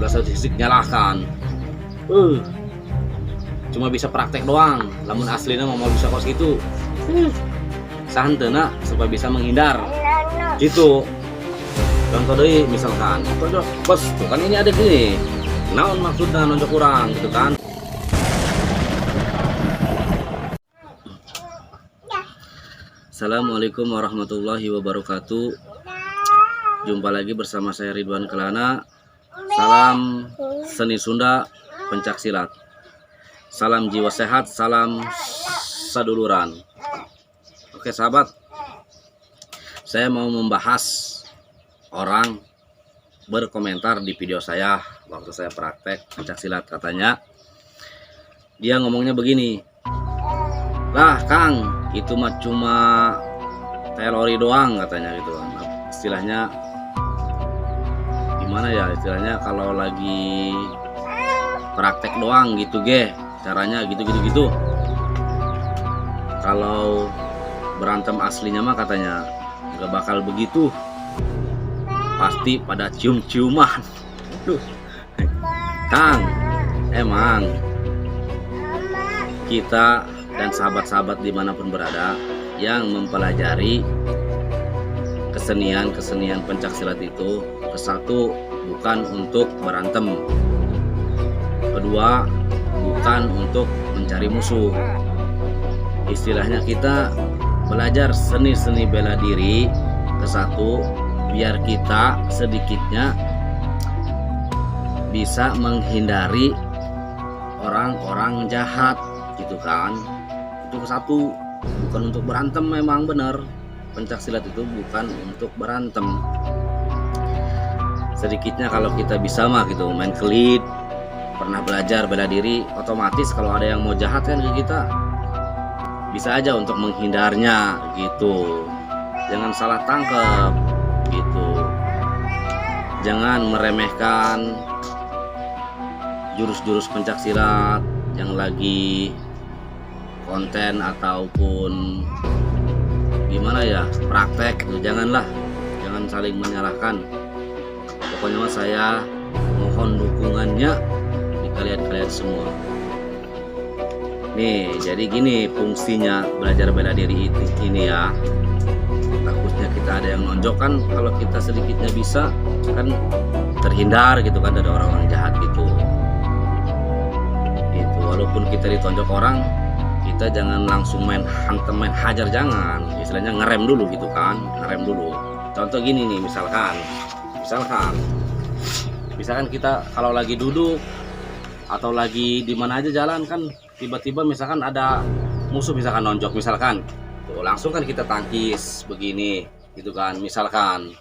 udah statistik nyalahkan. Cuma bisa praktek doang, lamun aslinya mau bisa kos gitu. Sahantena supaya bisa menghindar gitu. Contoh deh misalkan bos tuh kan ini ada gini, naon maksudnya nonjok kurang gitu kan. Assalamualaikum warahmatullahi wabarakatuh. Jumpa lagi bersama saya Ridwan Kelana. Salam seni Sunda, pencak silat. Salam jiwa sehat, salam saduluran. Oke sahabat, saya mau membahas orang berkomentar di video saya waktu saya praktek pencak silat. Katanya dia ngomongnya begini, lah Kang, itu mah cuma teori doang katanya gitu. Istilahnya gimana ya, istilahnya kalau lagi praktek doang gitu caranya gitu. Kalau berantem aslinya mah katanya nggak bakal begitu, pasti pada cium-ciuman. Kang, emang kita dan sahabat-sahabat dimanapun berada yang mempelajari kesenian pencak silat itu, kesatu bukan untuk berantem, kedua bukan untuk mencari musuh. Istilahnya kita belajar seni bela diri, kesatu biar kita sedikitnya bisa menghindari orang-orang jahat gitu kan. Itu kesatu, bukan untuk berantem. Memang benar, pencak silat itu bukan untuk berantem. Sedikitnya kalau kita bisa mah gitu, main kelit, pernah belajar bela diri, otomatis kalau ada yang mau jahat kan ke kita, bisa aja untuk menghindarnya gitu. Jangan salah tangkap gitu. Jangan meremehkan jurus-jurus pencak silat yang lagi konten ataupun gimana ya, praktek gitu. Jangan saling menyalahkan. Pokoknya mah saya mohon dukungannya di kalian semua. Nih, jadi gini fungsinya belajar bela diri ini ya. Takutnya kita ada yang nonjok kan, kalau kita sedikitnya bisa kan terhindar gitu kan dari orang-orang jahat gitu. Itu walaupun kita ditonjok orang, kita jangan langsung main hantem, main hajar, jangan. Istilahnya ngerem dulu gitu kan, ngerem dulu. Contoh gini nih, misalkan kita kalau lagi duduk atau lagi di mana aja jalan kan, tiba-tiba misalkan ada musuh misalkan nonjok misalkan, tuh langsung kan kita tangkis begini gitu kan. Misalkan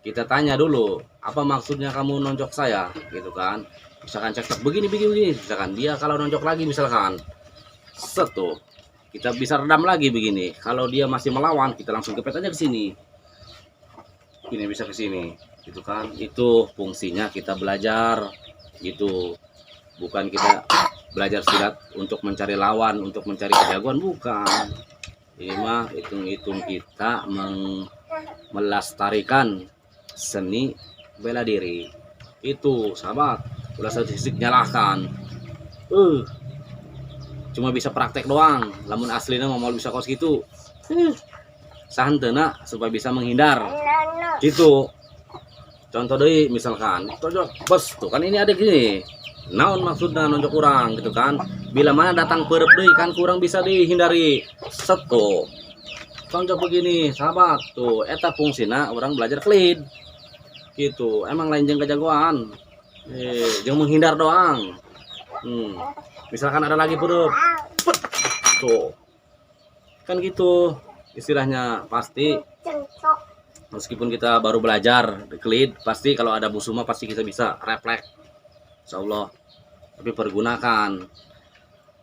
kita tanya dulu, apa maksudnya kamu nonjok saya gitu kan. Misalkan cekcok begini misalkan, dia kalau nonjok lagi misalkan tuh kita bisa redam lagi begini. Kalau dia masih melawan, kita langsung kepet aja ke sini. Ini bisa ke sini gitu kan. Itu fungsinya kita belajar gitu. Bukan kita belajar silat untuk mencari lawan, untuk mencari kejagoan, bukan. Ini mah hitung-hitung kita melestarikan seni bela diri. Itu sahabat, udah statistik nyalahkan. Cuma bisa praktek doang, lamun aslinya mau bisa kos gitu. Sahantena supaya bisa menghindar gitu. Contoh deh misalkan, bos tuh kan ini ada gini, naon maksudnya nonjok kurang gitu kan. Bila mana datang perep deh kan kurang bisa dihindari. Tuh contoh begini sahabat, tuh eta fungsina orang belajar kelit gitu. Emang lain jeung kejagoan, jeung menghindar doang. Misalkan ada lagi perep, tuh kan gitu istilahnya. Pasti meskipun kita baru belajar kelit, pasti kalau ada musuh mah pasti kita bisa refleks, insyaallah. Tapi pergunakan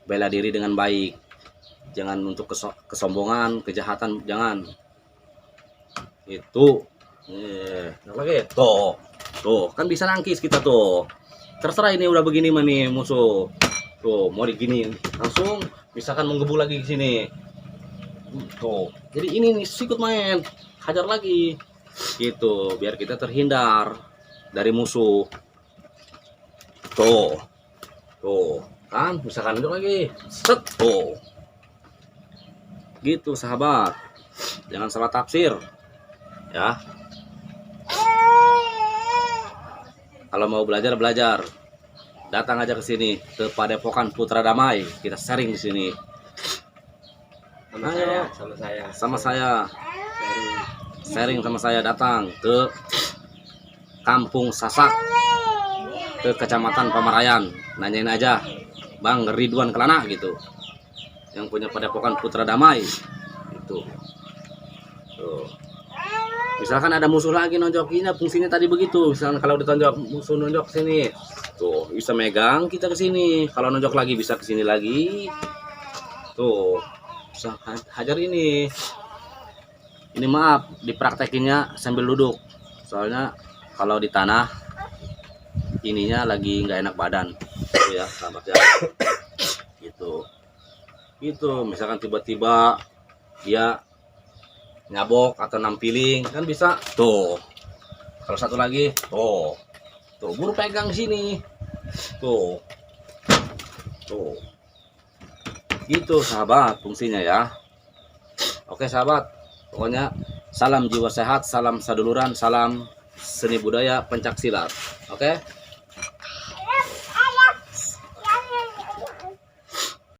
bela diri dengan baik, jangan untuk kesombongan, kejahatan, jangan. Itu lagi tuh kan bisa nangkis kita tuh. Terserah ini udah begini mah nih musuh, tuh mau digini langsung misalkan menggebu lagi ke sini tuh. Jadi ini nih sikut main hajar lagi gitu, biar kita terhindar dari musuh. tuh kan, misalkan nunjuk lagi, set, tuh gitu sahabat, jangan salah tafsir ya. Kalau mau belajar, datang aja ke sini ke Padepokan Putra Damai, kita sharing di sini. Sama saya. Sharing sama saya, datang ke Kampung Sasak, ke Kecamatan Pamarayan, nanyain aja Bang Ridwan Kelana gitu, yang punya Padepokan Putra Damai itu. Tuh. Misalkan ada musuh lagi nonjokinya, fungsinya tadi begitu. Misalkan kalau ditonjok musuh nonjok ke sini, tuh bisa megang kita ke sini. Kalau nonjok lagi bisa ke sini lagi. Tuh, bisa hajar ini. Ini maaf, dipraktekinnya sambil duduk. Soalnya kalau di tanah ininya lagi nggak enak badan. Tuh ya, sahabat ya. Gitu. Gitu, misalkan tiba-tiba dia nyabok atau nampiling kan bisa tuh. Kalau satu lagi tuh buru pegang sini tuh gitu sahabat fungsinya ya. Oke sahabat, pokoknya salam jiwa sehat, salam saduluran, salam seni budaya pencak silat. Oke.